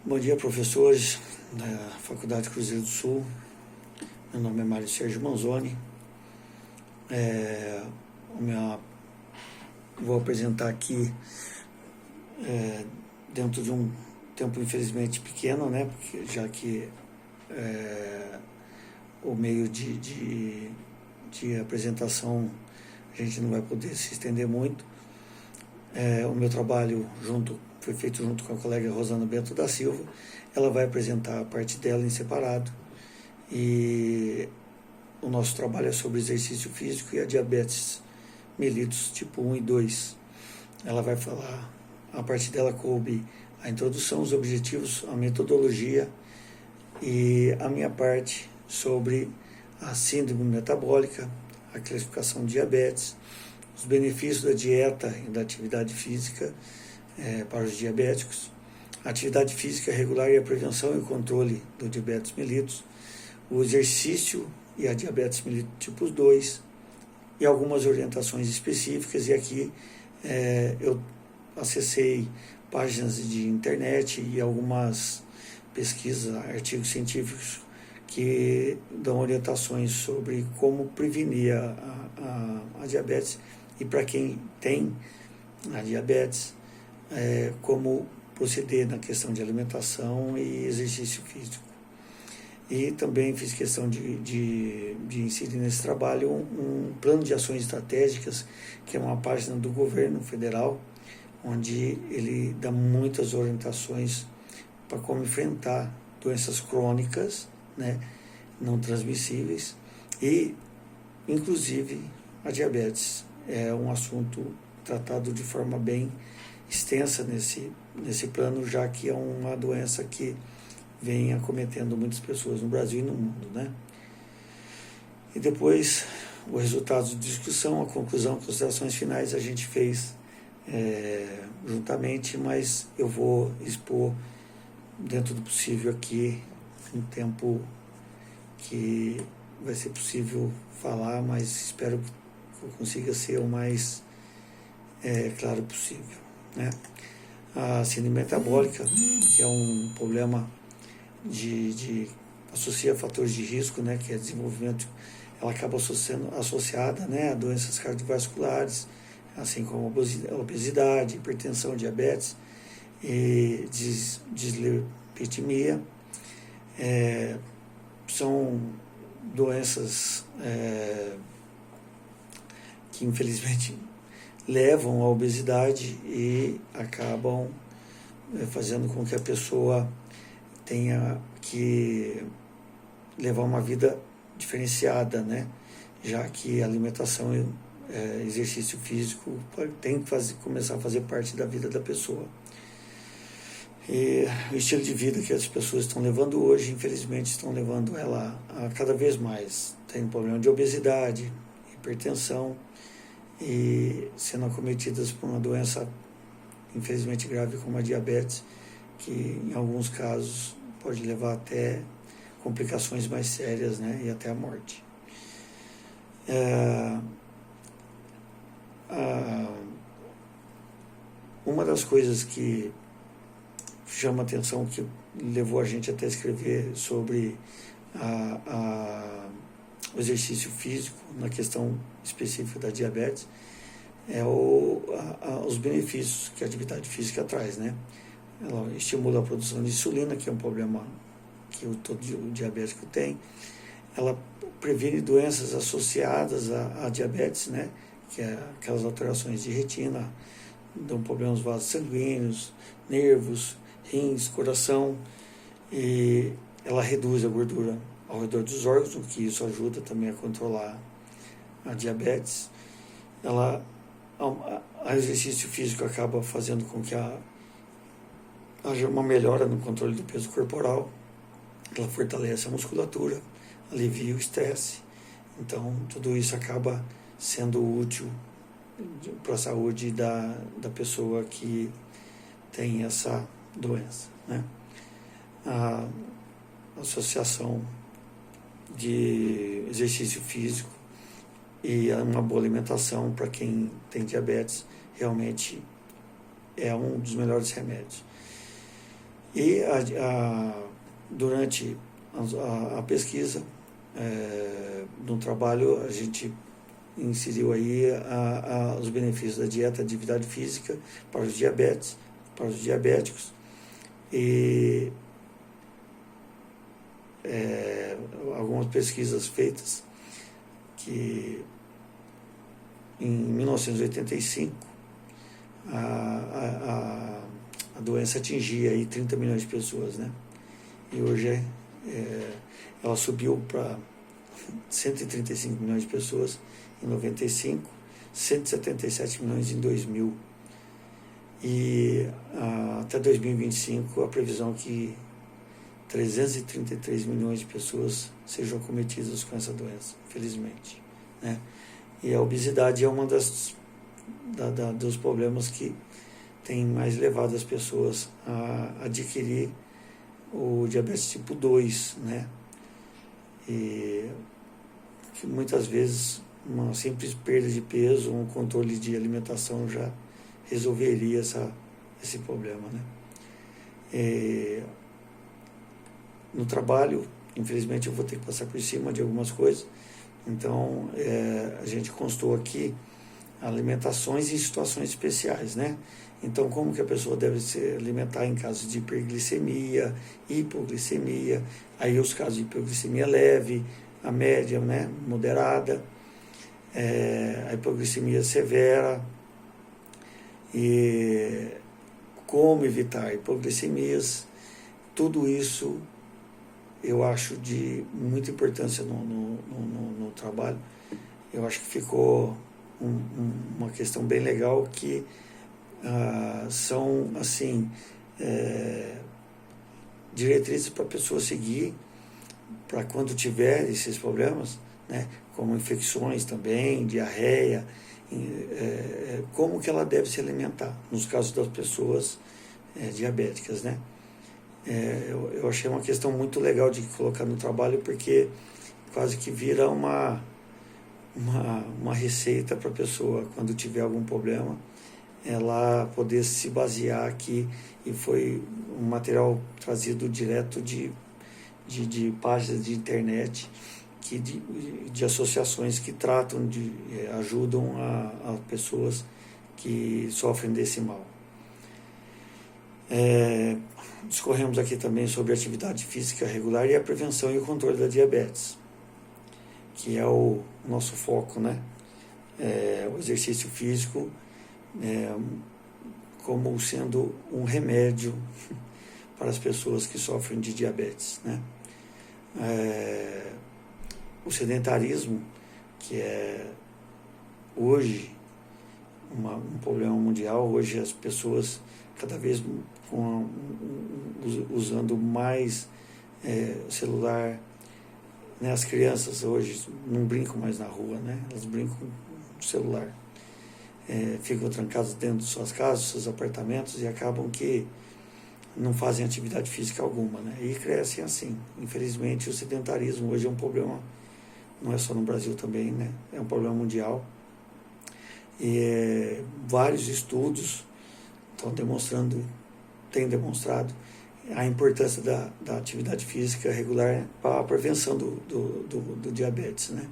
Bom dia, professores da Faculdade Cruzeiro do Sul. Meu nome é Mário Sérgio Manzoni. Vou apresentar aqui dentro de um tempo infelizmente pequeno, né? Porque já que o meio de apresentação a gente não vai poder se estender muito. O meu trabalho foi feito junto com a colega Rosana Bento da Silva. Ela vai apresentar a parte dela em separado. E o nosso trabalho é sobre exercício físico e a diabetes mellitus tipo 1 e 2. Ela vai falar, a parte dela coube a introdução, os objetivos, a metodologia e a minha parte sobre a síndrome metabólica, a classificação de diabetes, os benefícios da dieta e da atividade física para os diabéticos, a atividade física regular e a prevenção e o controle do diabetes mellitus, o exercício e a diabetes mellitus tipo 2 e algumas orientações específicas. E aqui eu acessei páginas de internet e algumas pesquisas, artigos científicos que dão orientações sobre como prevenir a diabetes e para quem tem a diabetes, como proceder na questão de alimentação e exercício físico. E também fiz questão de inserir nesse trabalho um plano de ações estratégicas, que é uma página do governo federal, onde ele dá muitas orientações para como enfrentar doenças crônicas, né, não transmissíveis, e inclusive a diabetes. É um assunto tratado de forma bem extensa nesse plano, já que é uma doença que vem acometendo muitas pessoas no Brasil e no mundo, né? E depois, os resultados de discussão, a conclusão, considerações finais a gente fez juntamente, mas eu vou expor dentro do possível aqui um tempo que vai ser possível falar, mas espero que eu consiga ser o mais claro possível, né? A síndrome metabólica, que é um problema associa fatores de risco, né, que é desenvolvimento, ela acaba associada, né, a doenças cardiovasculares, assim como a obesidade, hipertensão, diabetes e dislipidemia. São doenças que infelizmente levam à obesidade e acabam fazendo com que a pessoa tenha que levar uma vida diferenciada, né? Já que a alimentação e exercício físico tem que começar a fazer parte da vida da pessoa. E o estilo de vida que as pessoas estão levando hoje, infelizmente, estão levando ela a cada vez mais. Tem problema de obesidade, hipertensão e sendo acometidas por uma doença, infelizmente, grave como a diabetes, que em alguns casos pode levar até complicações mais sérias, né, e até a morte. Uma das coisas que chama a atenção, que levou a gente até escrever sobre o exercício físico na questão específica da diabetes, os benefícios que a atividade física traz, né? Ela estimula a produção de insulina, que é um problema que todo diabético tem. Ela previne doenças associadas à diabetes, né? Que é aquelas alterações de retina, dão problemas vasos sanguíneos, nervos, rins, coração. E ela reduz a gordura ao redor dos órgãos, o que isso ajuda também a controlar a diabetes. O exercício físico acaba fazendo com que haja uma melhora no controle do peso corporal. Ela fortalece a musculatura, alivia o estresse. Então, tudo isso acaba sendo útil para a saúde da pessoa que tem essa doença, né? A associação de exercício físico e uma boa alimentação para quem tem diabetes realmente é um dos melhores remédios. E durante a pesquisa, no trabalho, a gente inseriu aí os benefícios da dieta, atividade física para os diabéticos, e algumas pesquisas feitas que em 1985 a doença atingia aí 30 milhões de pessoas, né? E hoje ela subiu para 135 milhões de pessoas em 95, 177 milhões em 2000. E até 2025 a previsão é que 333 milhões de pessoas sejam acometidas com essa doença, felizmente, né? E a obesidade é uma dos problemas que tem mais levado as pessoas a adquirir o diabetes tipo 2, né? E que muitas vezes uma simples perda de peso, um controle de alimentação já resolveria esse problema, né? No trabalho, infelizmente, eu vou ter que passar por cima de algumas coisas, então a gente constou aqui alimentações em situações especiais, né? Então, como que a pessoa deve se alimentar em caso de hiperglicemia, hipoglicemia, aí os casos de hipoglicemia leve, a média, né, moderada, a hipoglicemia severa, e como evitar hipoglicemias. Tudo isso eu acho de muita importância no trabalho. Eu acho que ficou uma questão bem legal que são assim diretrizes para a pessoa seguir para quando tiver esses problemas, né, como infecções também, diarreia, como que ela deve se alimentar nos casos das pessoas diabéticas, né? Eu achei uma questão muito legal de colocar no trabalho, porque quase que vira uma receita para a pessoa, quando tiver algum problema, ela poder se basear aqui. E foi um material trazido direto de páginas de internet, de associações que tratam, ajudam a pessoas que sofrem desse mal. Discorremos aqui também sobre a atividade física regular e a prevenção e o controle da diabetes, que é o nosso foco, né? O exercício físico como sendo um remédio para as pessoas que sofrem de diabetes, né? O sedentarismo, que é hoje um problema mundial. Hoje as pessoas cada vez usando mais celular, né? As crianças hoje não brincam mais na rua, né? Elas brincam no celular, ficam trancadas dentro de suas casas, seus apartamentos, e acabam que não fazem atividade física alguma, né? E crescem assim. Infelizmente, o sedentarismo hoje é um problema, não é só no Brasil também, né? É um problema mundial. E vários estudos têm demonstrado a importância da atividade física regular para a prevenção do diabetes, né?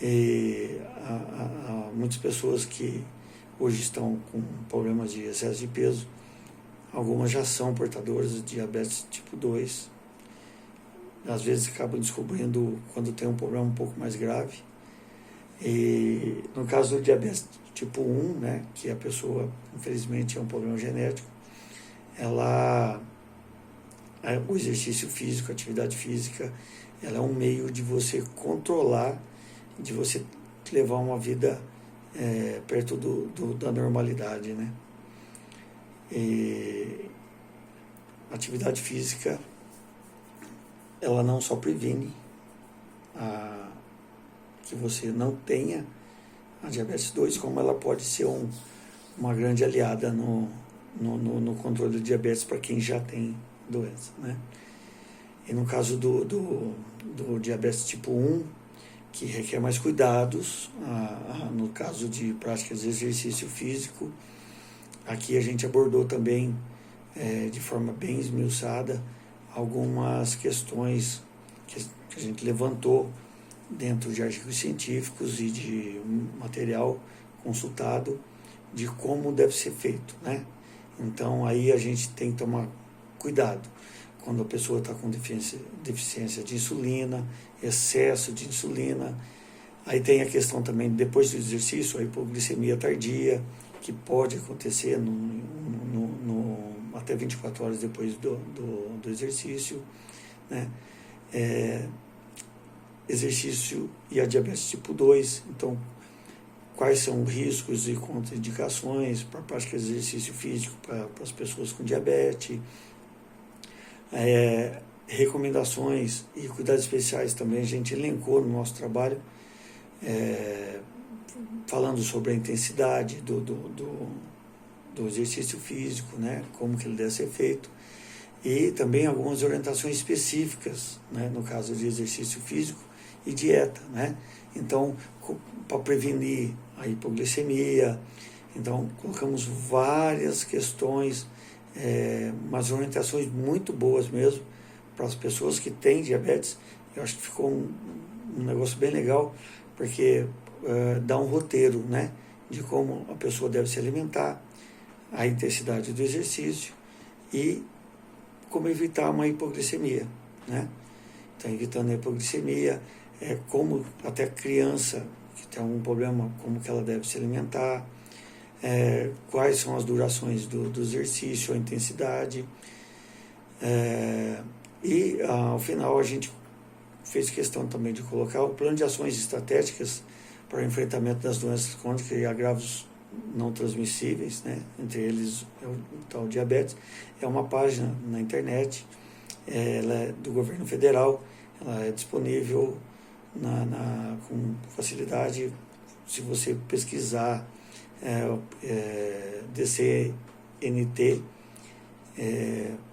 E há muitas pessoas que hoje estão com problemas de excesso de peso. Algumas já são portadoras de diabetes tipo 2. Às vezes acabam descobrindo quando tem um problema um pouco mais grave. E no caso do diabetes tipo 1, né, que a pessoa, infelizmente, é um problema genético, o exercício físico, a atividade física, ela é um meio de você controlar, de você levar uma vida perto da normalidade, né? E a atividade física, ela não só previne que você não tenha a diabetes 2, como ela pode ser uma grande aliada no controle do diabetes para quem já tem doença, né? E no caso do diabetes tipo 1, que requer mais cuidados, no caso de práticas de exercício físico, aqui a gente abordou também de forma bem esmiuçada algumas questões que a gente levantou dentro de artigos científicos e de material consultado de como deve ser feito, né? Então aí a gente tem que tomar cuidado quando a pessoa está com deficiência de insulina, excesso de insulina. Aí tem a questão também, depois do exercício, a hipoglicemia tardia, que pode acontecer até 24 horas depois do exercício, né? Exercício e a diabetes tipo 2, então quais são os riscos e contraindicações para a prática de exercício físico para as pessoas com diabetes, recomendações e cuidados especiais também a gente elencou no nosso trabalho, falando sobre a intensidade do exercício físico, né, como que ele deve ser feito, e também algumas orientações específicas, né, no caso de exercício físico e dieta, né? Então, para prevenir a hipoglicemia, então colocamos várias questões, umas orientações muito boas mesmo para as pessoas que têm diabetes. Eu acho que ficou um negócio bem legal, porque dá um roteiro, né, de como a pessoa deve se alimentar, a intensidade do exercício e como evitar uma hipoglicemia, né? Então, evitando a hipoglicemia, como até a criança que tem algum problema, como que ela deve se alimentar, quais são as durações do exercício, a intensidade, e ao final a gente fez questão também de colocar o plano de ações estratégicas para o enfrentamento das doenças crônicas e agravos não transmissíveis, né? Entre eles o tal diabetes. É uma página na internet, ela é do governo federal, ela é disponível com facilidade. Se você pesquisar DCNT,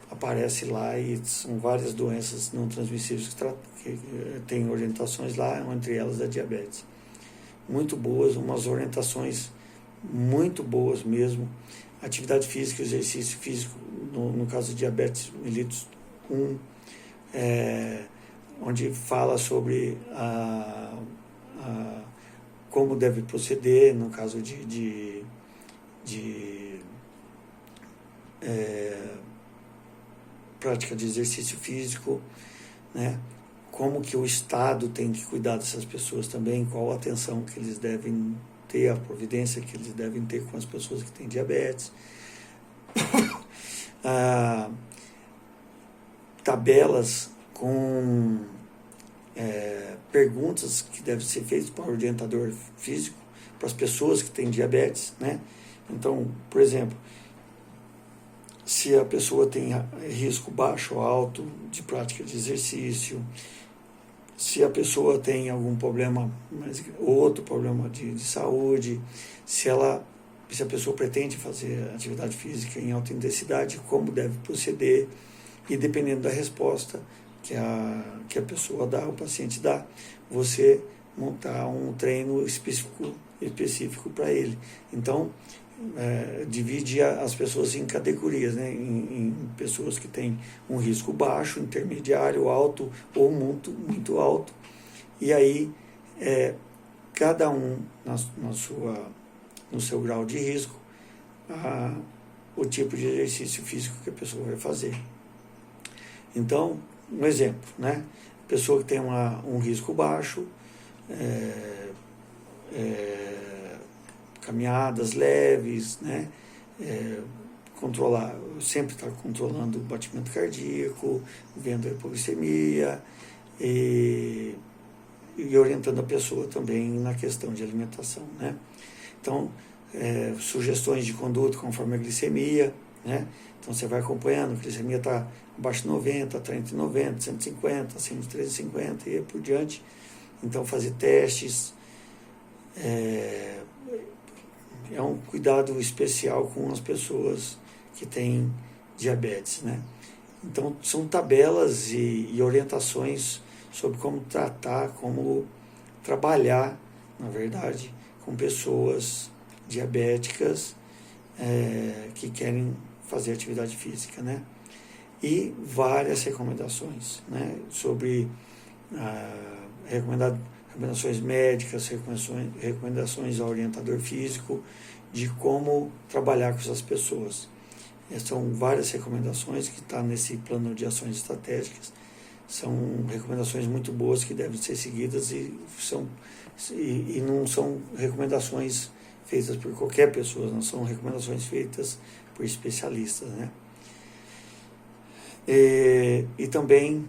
aparece lá, e são várias doenças não transmissíveis que tem orientações lá, entre elas a diabetes. Muito boas, umas orientações muito boas mesmo. Atividade física, exercício físico, no caso de diabetes mellitus 1, onde fala sobre como deve proceder no caso de prática de exercício físico, né? Como que o Estado tem que cuidar dessas pessoas também, qual a atenção que eles devem ter, a providência que eles devem ter com as pessoas que têm diabetes. Tabelas com perguntas que devem ser feitas para o orientador físico, para as pessoas que têm diabetes, né? Então, por exemplo, se a pessoa tem risco baixo ou alto de prática de exercício, se a pessoa tem algum problema, outro problema de saúde, se a pessoa pretende fazer atividade física em alta intensidade, como deve proceder, e dependendo da resposta que a pessoa dá, o paciente dá, você montar um treino específico para ele. Então, divide as pessoas em categorias, né? Em pessoas que têm um risco baixo, intermediário, alto ou muito alto, e aí cada um no seu grau de risco, o tipo de exercício físico que a pessoa vai fazer. Então, um exemplo, né? Pessoa que tem um risco baixo, caminhadas leves, né? Sempre estar controlando o batimento cardíaco, vendo a hipoglicemia e orientando a pessoa também na questão de alimentação, né? Então, sugestões de conduta conforme a glicemia, né? Então você vai acompanhando, a glicemia está abaixo de 90, está entre 90, 150, acima de 350 e por diante. Então fazer testes, é um cuidado especial com as pessoas que têm diabetes, né? Então são tabelas e orientações sobre como tratar, como trabalhar, na verdade, com pessoas diabéticas que querem fazer atividade física, né? E várias recomendações, né? Sobre recomendações médicas, recomendações ao orientador físico de como trabalhar com essas pessoas. São várias recomendações que estão nesse plano de ações estratégicas. São recomendações muito boas que devem ser seguidas e não são recomendações feitas por qualquer pessoa, não são recomendações feitas por especialistas, né? E também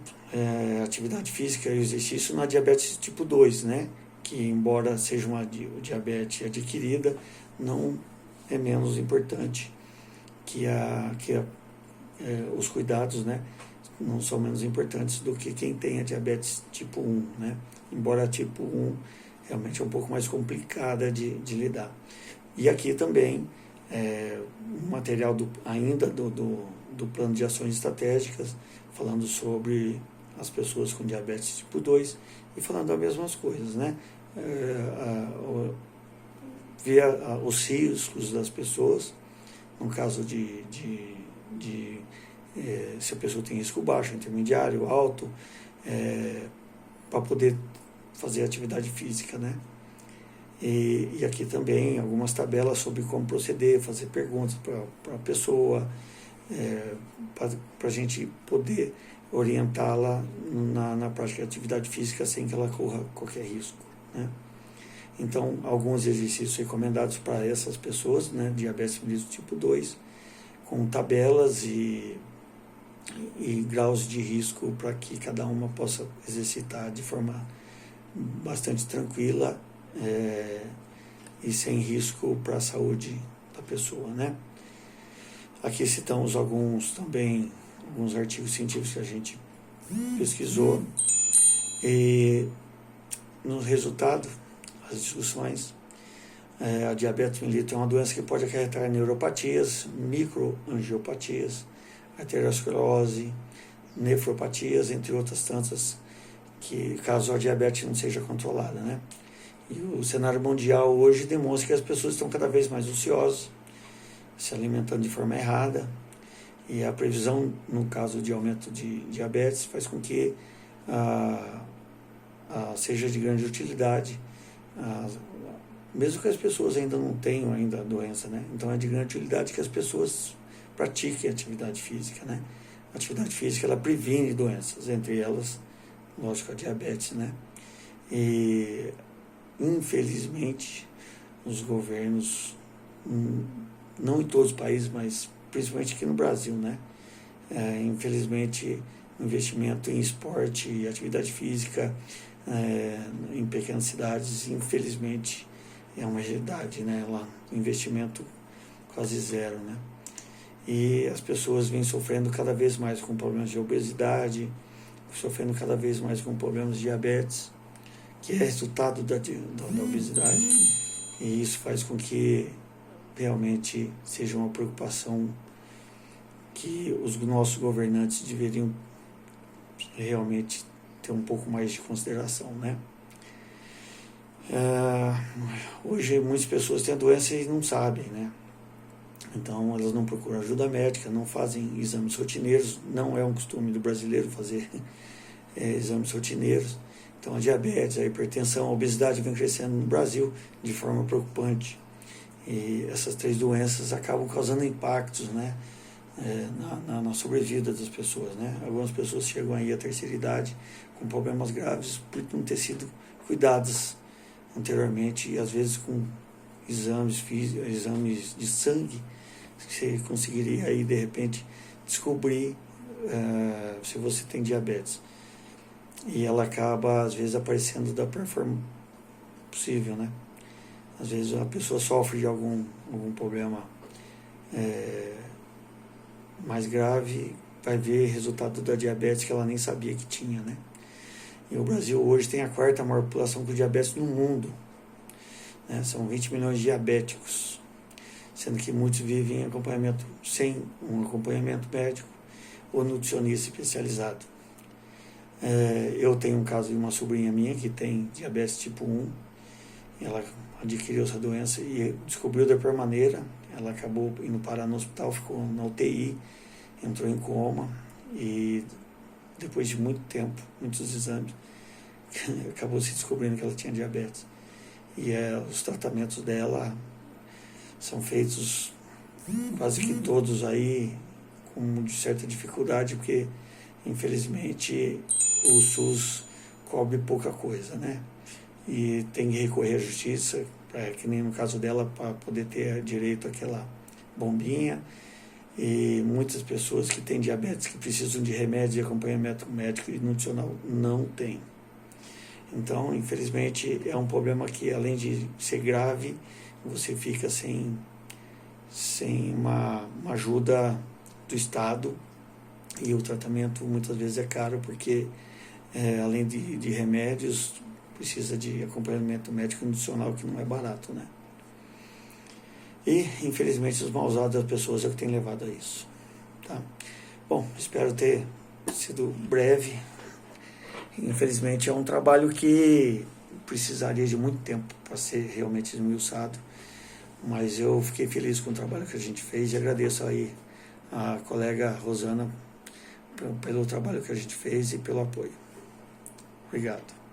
atividade física e exercício na diabetes tipo 2, né? Que embora seja uma diabetes adquirida, não é menos importante que os cuidados, né? Não são menos importantes do que quem tem a diabetes tipo 1, né? Embora a tipo 1 realmente é um pouco mais complicada de lidar. E aqui também um material ainda do plano de ações estratégicas, falando sobre as pessoas com diabetes tipo 2 e falando as mesmas coisas, né? Ver os riscos das pessoas, no caso se a pessoa tem risco baixo, intermediário, alto, para poder fazer atividade física, né? E aqui também algumas tabelas sobre como proceder, fazer perguntas para a pessoa, para a gente poder orientá-la na prática de atividade física sem que ela corra qualquer risco, né? Então, alguns exercícios recomendados para essas pessoas, né, diabetes mellitus tipo 2, com tabelas e graus de risco para que cada uma possa exercitar de forma bastante tranquila e sem risco para a saúde da pessoa, né? Aqui citamos alguns artigos científicos que a gente pesquisou e no resultado, as discussões, a diabetes mellitus é uma doença que pode acarretar neuropatias, microangiopatias, arteriosclerose, nefropatias, entre outras tantas, que caso a diabetes não seja controlada, né? E o cenário mundial hoje demonstra que as pessoas estão cada vez mais ociosas, se alimentando de forma errada, e a previsão, no caso de aumento de diabetes, faz com que seja de grande utilidade, mesmo que as pessoas ainda não tenham a doença, né? Então é de grande utilidade que as pessoas pratiquem atividade física, né? A atividade física, ela previne doenças, entre elas, lógico, a diabetes, né? E, infelizmente, os governos, não em todos os países, mas principalmente aqui no Brasil, né? Infelizmente, o investimento em esporte e atividade física em pequenas cidades, infelizmente, é uma realidade, né? Lá, investimento quase zero, né? E as pessoas vêm sofrendo cada vez mais com problemas de obesidade, sofrendo cada vez mais com problemas de diabetes, que é resultado da obesidade. E isso faz com que realmente seja uma preocupação que os nossos governantes deveriam realmente ter um pouco mais de consideração, né? Hoje muitas pessoas têm a doença e não sabem, né? Então elas não procuram ajuda médica, não fazem exames rotineiros, não é um costume do brasileiro fazer exames rotineiros. Então a diabetes, a hipertensão, a obesidade vem crescendo no Brasil de forma preocupante. E essas três doenças acabam causando impactos, né, na sobrevida das pessoas, né? Algumas pessoas chegam aí à terceira idade com problemas graves por não ter sido cuidadas anteriormente e às vezes com exames de sangue você conseguiria aí de repente descobrir se você tem diabetes, e ela acaba às vezes aparecendo da pior forma possível, né? Às vezes a pessoa sofre de algum problema mais grave, vai ver resultado da diabetes que ela nem sabia que tinha, né? E o Brasil hoje tem a quarta maior população com diabetes no mundo, né? São 20 milhões de diabéticos, sendo que muitos vivem em acompanhamento, sem um acompanhamento médico ou nutricionista especializado. Eu tenho um caso de uma sobrinha minha que tem diabetes tipo 1, ela adquiriu essa doença e descobriu da pior maneira, ela acabou indo parar no hospital, ficou na UTI, entrou em coma e depois de muito tempo, muitos exames, acabou se descobrindo que ela tinha diabetes. E os tratamentos dela são feitos quase que todos aí com certa dificuldade, porque infelizmente o SUS cobre pouca coisa, né? E tem que recorrer à justiça, que nem no caso dela, para poder ter direito àquela bombinha. E muitas pessoas que têm diabetes, que precisam de remédio e acompanhamento médico e nutricional, não têm. Então, infelizmente, é um problema que, além de ser grave, você fica sem uma ajuda do Estado, e o tratamento muitas vezes é caro, porque além de remédios, precisa de acompanhamento médico e nutricional, que não é barato, né? E, infelizmente, os maus hábitos das pessoas é o que tem levado a isso. Tá? Bom, espero ter sido breve. Infelizmente, é um trabalho que precisaria de muito tempo para ser realmente esmiuçado, mas eu fiquei feliz com o trabalho que a gente fez e agradeço aí a colega Rosana pelo trabalho que a gente fez e pelo apoio. Obrigado.